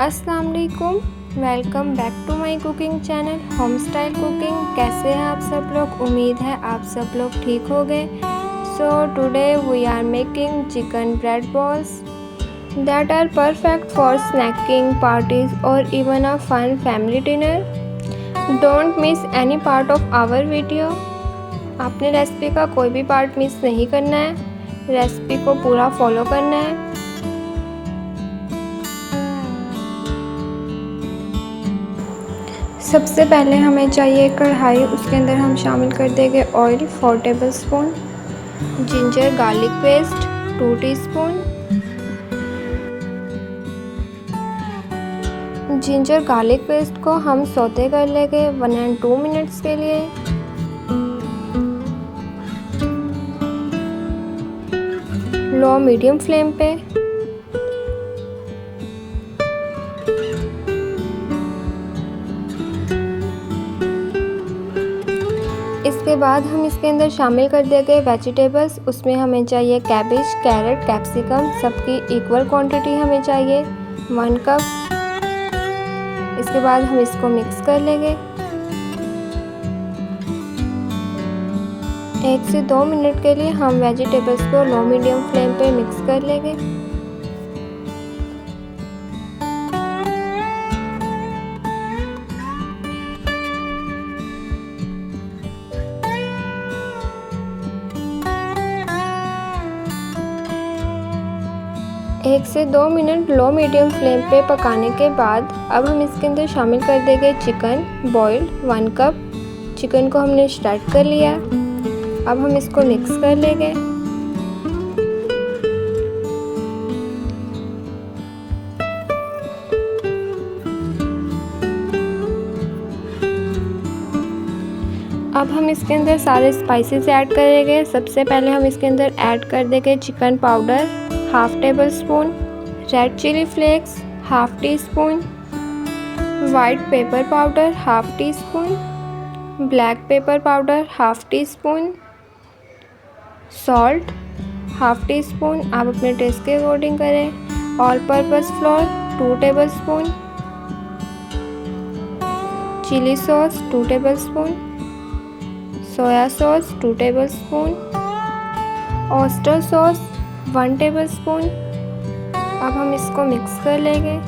अस्सलाम वालेकुम, welcome back to my cooking channel home style cooking. कैसे हैं आप सब लोग? उम्मीद है आप सब लोग ठीक हो गए। So today we are making chicken bread balls that are perfect for snacking parties और even a fun family dinner. Don't miss any part of our video. आपने रेसिपी का कोई भी पार्ट मिस नहीं करना है, रेसिपी को पूरा फॉलो करना है। सबसे पहले हमें चाहिए कढ़ाई, उसके अंदर हम शामिल कर देंगे oil 4 tablespoon, ginger garlic paste 2 teaspoon. Ginger garlic paste को हम सौते कर लेंगे 1 and 2 मिनट्स के लिए। लो मीडियम फ्लेम पे। इसके बाद हम इसके अंदर शामिल कर देंगे वेजिटेबल्स। उसमें हमें चाहिए कैबेज, कैरेट, कैप्सिकम, सबकी इक्वल क्वांटिटी हमें चाहिए 1 कप। इसके बाद हम इसको मिक्स कर लेंगे। 1 से 2 मिनट के लिए हम वेजिटेबल्स को लो मीडियम फ्लेम पे मिक्स कर लेंगे। एक से 2 मिनट लो मीडियम फ्लेम पे पकाने के बाद अब हम इसके अंदर शामिल कर देंगे चिकन बॉइल्ड 1 कप। चिकन को हमने स्टार्ट कर लिया। अब हम इसको मिक्स कर लेंगे। अब हम इसके अंदर सारे स्पाइसेस ऐड करेंगे। सबसे पहले हम इसके अंदर ऐड कर देंगे chicken powder 1/2 tablespoon, red chilli flakes 1/2 teaspoon, white pepper powder 1/2 teaspoon, black pepper powder 1/2 teaspoon, salt 1/2 teaspoon, आप अपने टेस्ट के अकॉर्डिंग करें। All purpose flour 2 tablespoon, chilli sauce 2 tablespoon, soya sauce 2 tablespoon, oyster sauce 1 tablespoon. अब हम इसको mix कर लेंगे।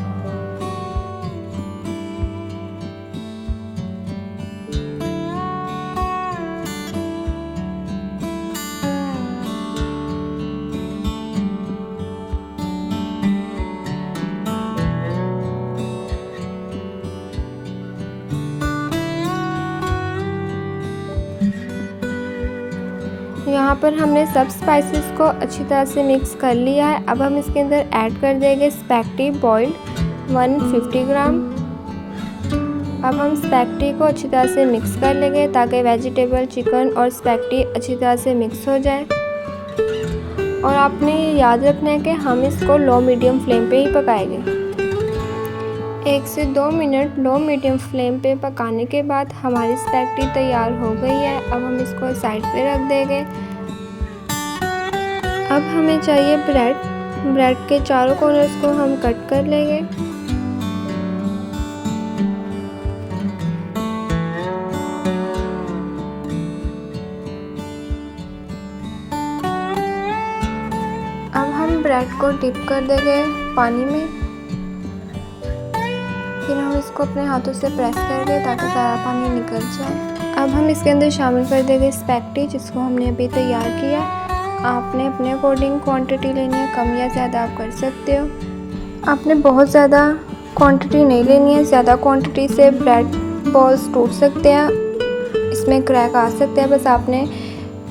यहाँ पर हमने सब स्पाइसेस को अच्छी तरह से मिक्स कर लिया है। अब हम इसके अंदर ऐड कर देंगे स्पैगेटी बॉइल्ड 150 ग्राम। अब हम स्पैगेटी को अच्छी तरह से मिक्स कर लेंगे ताकि वेजिटेबल, चिकन और स्पैगेटी अच्छी तरह से मिक्स हो जाए। और आपने ये याद रखना है कि हम इसको लो मीडियम फ्लेम पे ही पकाएंगे। 1 से 2 मिनट लो मीडियम फ्लेम पे पकाने के बाद हमारी स्पैगेटी तैयार हो गई है। अब हम इसको साइड पे रख देंगे। अब हमें चाहिए ब्रेड के चारों कॉर्नर्स को हम कट कर लेंगे। अब हम ब्रेड को डिप कर देंगे पानी में। फिर हम इसको अपने हाथों से प्रेस करेंगे ताकि सारा पानी निकल जाए। अब हम इसके अंदर शामिल कर देंगे स्पैगेटी जिसको हमने अभी तैयार किया। आपने अपने अकॉर्डिंग क्वांटिटी लेनी है, कम या ज़्यादा आप कर सकते हो। आपने बहुत ज़्यादा क्वांटिटी नहीं लेनी है, ज़्यादा क्वांटिटी से ब्रेड बॉल्स टूट सकते हैं, इसमें क्रैक आ सकते हैं। बस आपने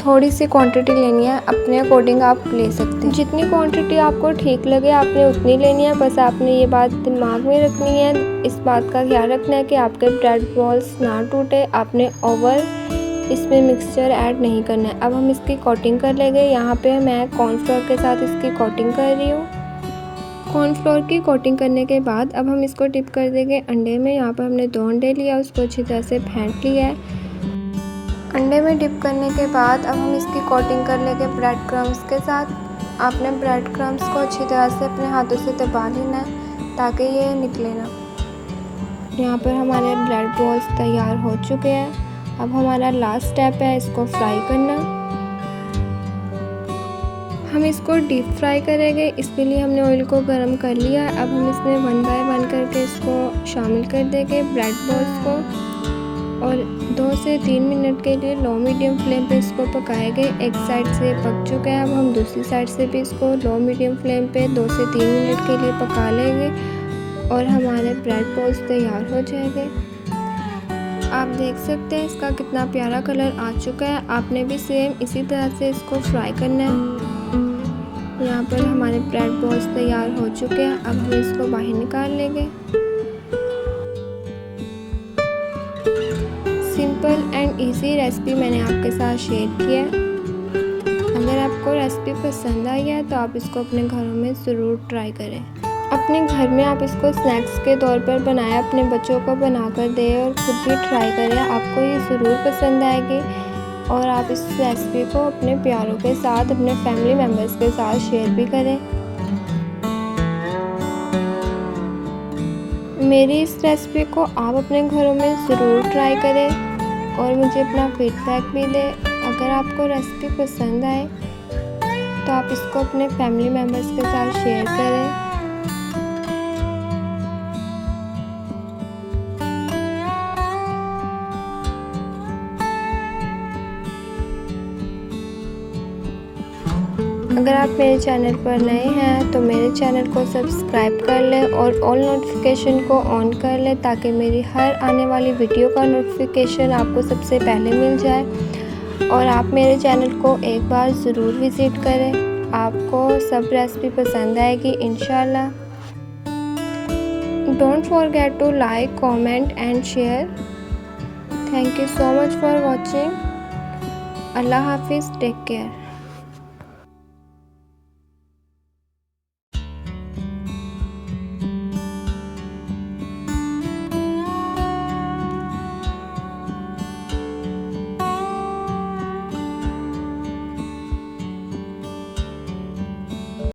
थोड़ी सी क्वांटिटी लेनी है, अपने अकॉर्डिंग आप ले सकते हैं। जितनी क्वांटिटी आपको ठीक लगे आपने उतनी लेनी है। बस आपने ये बात दिमाग में रखनी है, इस बात का ख्याल रखना है कि आपके ब्रेड बॉल्स ना टूटे। आपने ओवर इसमें मिक्सचर ऐड नहीं करना है। अब हम इसकी कोटिंग कर लेंगे। यहाँ पे मैं कॉर्नफ्लोर के साथ इसकी कोटिंग कर रही हूँ। कॉर्नफ्लोर की कोटिंग करने के बाद अब हम इसको डिप कर देंगे अंडे में। यहाँ पर हमने 2 अंडे लिया, उसको अच्छी तरह से फेंट लिया है। अंडे में डिप करने के बाद अब हम इसकी कोटिंग कर लेंगे ब्रेड क्रम्स के साथ। आपने ब्रेड क्रम्स को अच्छी तरह से अपने हाथों से दबा लेना है ताकि ये निकले ना। यहाँ पर हमारे ब्रेड बॉल्स तैयार हो चुके हैं। अब हमारा लास्ट स्टेप है इसको फ्राई करना। हम इसको डीप फ्राई करेंगे, इसके लिए हमने ऑयल को गर्म कर लिया। अब हम इसमें 1 बाय 1 करके इसको शामिल कर देंगे ब्रेड बॉल्स को, और 2 से 3 मिनट के लिए लो मीडियम फ्लेम पे इसको पकाएंगे। एक साइड से पक चुका है, अब हम दूसरी साइड से भी इसको लो मीडियम फ्लेम पे 2 से 3 मिनट के लिए पका लेंगे और हमारे ब्रेड बॉल्स तैयार हो जाएंगे। आप देख सकते हैं इसका कितना प्यारा कलर आ चुका है। आपने भी सेम इसी तरह से इसको फ्राई करना है। यहाँ पर हमारे ब्रेड बॉल्स तैयार हो चुके हैं। अब हम इसको बाहर निकाल लेंगे। सिंपल एंड इजी रेसिपी मैंने आपके साथ शेयर किया है। अगर आपको रेसिपी पसंद आई है तो आप इसको अपने घरों में ज़रूर ट्राई करें। अपने घर में आप इसको स्नैक्स के तौर पर बनाएं, अपने बच्चों को बना कर दें और ख़ुद भी ट्राई करें। आपको ये ज़रूर पसंद आएगी और आप इस रेसिपी को अपने प्यारों के साथ, अपने फैमिली मेम्बर्स के साथ शेयर भी करें। मेरी इस रेसिपी को आप अपने घरों में ज़रूर ट्राई करें और मुझे अपना फीडबैक भी दें। अगर आपको रेसिपी पसंद आए तो आप इसको अपने फैमिली मेम्बर्स के साथ शेयर करें। अगर आप मेरे चैनल पर नए हैं तो मेरे चैनल को सब्सक्राइब कर लें और ऑल नोटिफिकेशन को ऑन कर लें ताकि मेरी हर आने वाली वीडियो का नोटिफिकेशन आपको सबसे पहले मिल जाए। और आप मेरे चैनल को एक बार ज़रूर विज़िट करें, आपको सब रेसिपी पसंद आएगी इंशाल्लाह। Don't forget to like, comment and share. Thank you so much for watching. अल्लाह हाफिज़, टेक केयर।